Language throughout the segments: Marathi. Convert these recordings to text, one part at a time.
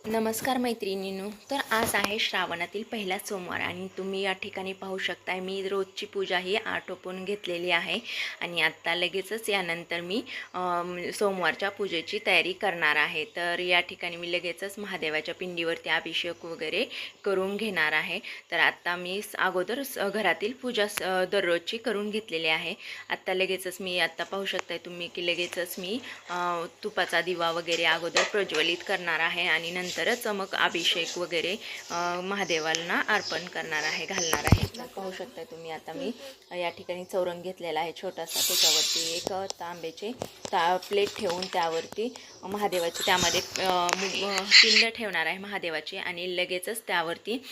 नमस्कार मैत्रिणींनो. तर आज आहे श्रावणातील पहिला सोमवार आणि तुम्ही या ठिकाणी पाहू शकताय मी रोजची पूजा ही आटोपून घेतलेली आहे आणि आत्ता लगेचच यानंतर मी सोमवारच्या पूजेची तयारी करणार आहे. तर या ठिकाणी मी लगेचच महादेवाच्या पिंडीवरती अभिषेक वगैरे करून घेणार आहे. तर आत्ता मी अगोदर घरातील पूजा दररोजची करून घेतलेली आहे. आत्ता लगेचच मी आत्ता पाहू शकताय तुम्ही की लगेचच मी तुपाचा दिवा वगैरे अगोदर प्रज्वलित करणार आहे आणि नंतरच मग अभिषेक वगैरे महादेवांना अर्पण करणार आहे, घालणार आहे. तर पाहू शकता तुम्ही आता मी या ठिकाणी चौरंग घेतलेला आहे छोटासा. त्याच्यावरती एक तांब्याचे प्लेट ठेवून त्यावरती महादेवाची त्यामध्ये पिंड ठेवणार आहे महादेवाची आणि लगेचच त्यावरती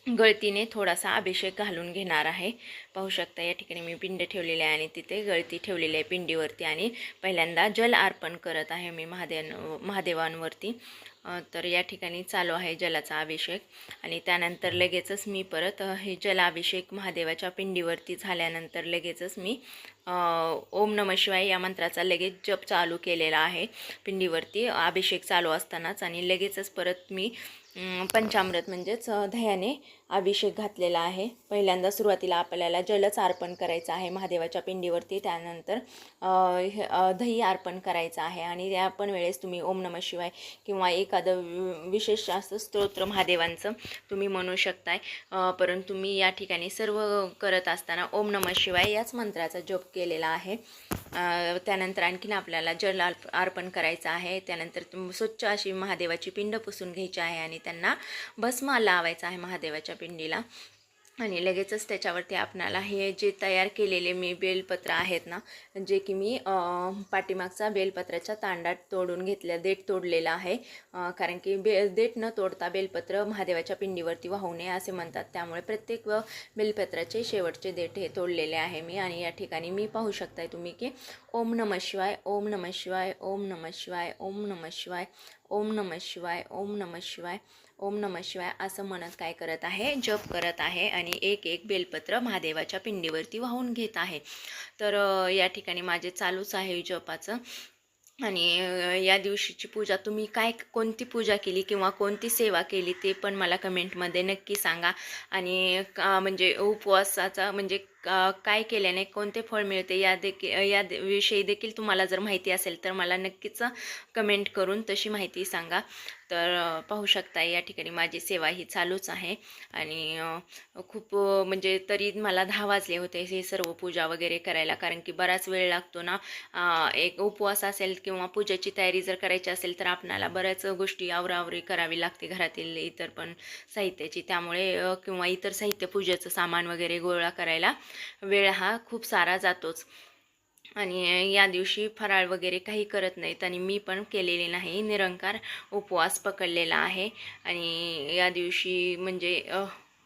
गळतीने थोडासा अभिषेक घालून घेणार आहे. पाहू शकता या ठिकाणी मी पिंड ठेवलेली आहे आणि तिथे गळती ठेवलेली आहे पिंडीवरती आणि पहिल्यांदा जल अर्पण करत आहे मी महादेवांवरती. तर या ठिकाणी चालू आहे जलाचा अभिषेक आणि त्यानंतर लगेचच मी परत हे जलाभिषेक महादेवाच्या पिंडीवरती झाल्यानंतर लगेचच मी ओम नमः शिवाय या मंत्राचा लगेच जप चालू केलेला आहे पिंडीवरती अभिषेक चालू असतानाच आणि लगेचच परत मी पंचामृत म्हणजेच दह्याने अभिषेक घातलेला आहे. पहिल्यांदा सुरुवातीला आपल्याला जलच अर्पण करायचं आहे महादेवाच्या पिंडीवरती, त्यानंतर दही अर्पण करायचं आहे आणि त्या पण वेळेस तुम्ही ओम नमः शिवाय किंवा एखादं विशेष असं स्तोत्र महादेवांचं तुम्ही म्हणू शकताय. परंतु मी या ठिकाणी सर्व करत असताना ओम नमः शिवाय याच मंत्राचा जप केलेला आहे. त्यानंतर आणखीन आपल्याला जल अर्पण करायचं आहे. त्यानंतर स्वच्छ अशी महादेवाची पिंड पुसून घ्यायची आहे आणि त्यांना भस्म लावायचा आहे महादेवाच्या पिंडीला आणि लगेचच त्याच्यावरती आपणाला हे जे तयार केलेले मी बेलपत्र आहेत ना, जे की मी पाठीमागचा बेलपत्राच्या तांडात तोडून घेतल्या देठ तोडलेला आहे. कारण की देठ न तोडता बेलपत्र महादेवाच्या पिंडीवरती वाहू नये असे म्हणतात. त्यामुळे प्रत्येक बेलपत्राचे शेवटचे देठ हे तोडलेले आहे मी आणि या ठिकाणी मी पाहू शकताय तुम्ही की ओम नमः शिवाय, ओम नमः शिवाय, ओम नमः शिवाय, ओम नमः शिवाय, ओम नमः शिवाय, ओम नमः शिवाय, ओम नमः शिवाय असं म्हणत काय करत आहे, जप करत आहे आणि एक एक बेलपत्र महादेवाच्या पिंडीवरती वाहून घेत आहे. तर या ठिकाणी माझे चालूच आहे जपाचं. आणि या दिवशीची पूजा तुम्ही कोणती पूजा केली किंवा कोणती सेवा केली ते पण मला कमेंटमध्ये नक्की सांगा. आणि म्हणजे उपवासाचा म्हणजे काय केल्याने कोणते फळ मिळते या विषयी देखील तुम्हाला जर माहिती असेल तर मला नक्कीच कमेंट करून तशी माहिती सांगा. तर पाहू शकता या ठिकाणी माझी सेवा ही चालूच आहे आणि खूप म्हणजे तरी मला 10 वाजले होते हे सर्व पूजा वगैरे करायला, कारण की बराच वेळ लागतो ना. एक उपवास असेल किंवा पूजेची तयारी जर करायची असेल तर आपणाला बऱ्याच गोष्टी आवराआवरी करावी लागते घरातील इतर पण साहित्याची. त्यामुळे किंवा इतर साहित्य पूजेचं सामान वगैरे गोळा करायला वेळ हा खूप सारा जातोच. आणि या दिवशी फराळ वगैरे काही करत नाहीत आणि मी पण केलेले नाही, निरंकार उपवास पकडलेला आहे. आणि या दिवशी म्हणजे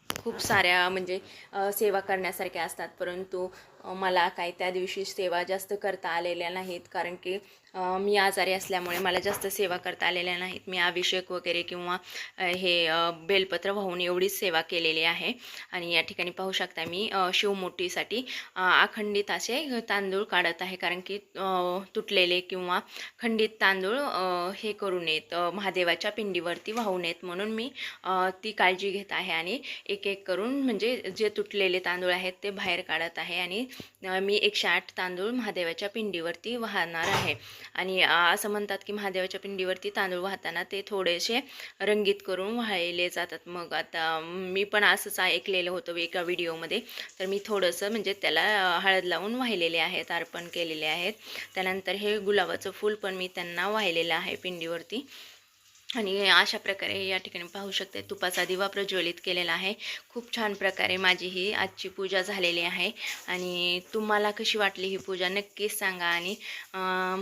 खूप साऱ्या म्हणजे सेवा करण्यासारख्या असतात, परंतु मला काय त्या दिवशी सेवा जास्त करता आलेल्या नाहीत, कारण की मी आजारी असल्यामुळे मला जास्त सेवा करता आलेल्या नाहीत. मी अभिषेक वगैरे किंवा हे बेलपत्र वाहून एवढीच सेवा केलेली आहे. आणि या ठिकाणी पाहू शकता मी शिवमूर्तीसाठी अखंडित असे तांदूळ काढत आहे, कारण की तुटलेले किंवा खंडित तांदूळ हे करू नयेत, महादेवाच्या पिंडीवरती वाहू नयेत, म्हणून मी ती काळजी घेत आहे आणि एक एक करून म्हणजे जे तुटलेले तांदूळ आहेत ते बाहेर काढत आहे आणि मी 108 तांदूळ महादेवाच्या पिंडीवरती वाहणार आहे. आणि असं म्हणतात की महादेवाच्या पिंडीवरती तांदूळ वाहताना ते थोडेसे रंगीत करून वाहिले जातात. मग आता मी पण असंच ऐकलेलं होतं एका व्हिडिओमध्ये, तर मी थोडंसं म्हणजे त्याला हळद लावून वाहिलेले आहेत, अर्पण केलेले आहेत. त्यानंतर हे गुलाबाचं फूल पण मी त्यांना वाहिलेलं आहे पिंडीवरती. आणि अशा प्रकारे या ठिकाणी पाहू शकते तुपाचा दिवा प्रज्वलित केलेला आहे. खूप छान प्रकारे माझी ही आजची पूजा झालेली आहे. आणि तुम्हाला कशी वाटली ही पूजा नक्कीच सांगा. आणि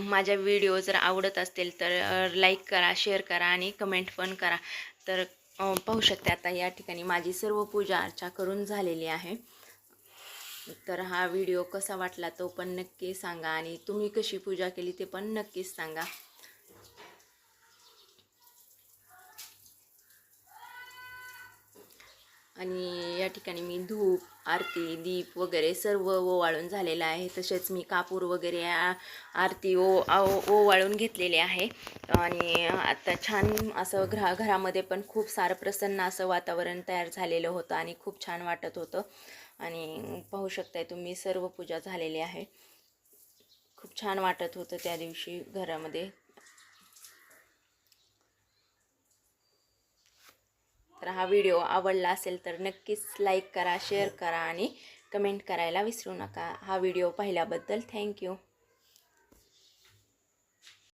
माझ्या व्हिडिओ जर आवडत असतील तर लाईक करा, शेअर करा आणि कमेंट पण करा. तर पाहू शकते आता या ठिकाणी माझी सर्व पूजा अर्चा करून झालेली आहे. तर हा व्हिडिओ कसा वाटला तो पण नक्की सांगा आणि तुम्ही कशी पूजा केली ते पण नक्कीच सांगा. आणि या ठिकाणी मी धूप, आरती, दीप वगैरे सर्व ओवाळून झालेलं आहे. तसेच मी कापूर वगैरे आरती ओवाळून घेतलेले आहे. आणि आता छान असं घरामध्ये पण खूप सारं प्रसन्न असं वातावरण तयार झालेलं होतं आणि खूप छान वाटत होतं. आणि पाहू शकताय तुम्ही सर्व पूजा झालेली आहे. खूप छान वाटत होतं त्या दिवशी घरामध्ये. तर हा व्हिडिओ आवडला असेल तर नक्कीच लाईक करा, शेअर करा आणि कमेंट करायला विसरू नका. हा व्हिडिओ पाहिल्याबद्दल थँक्यू.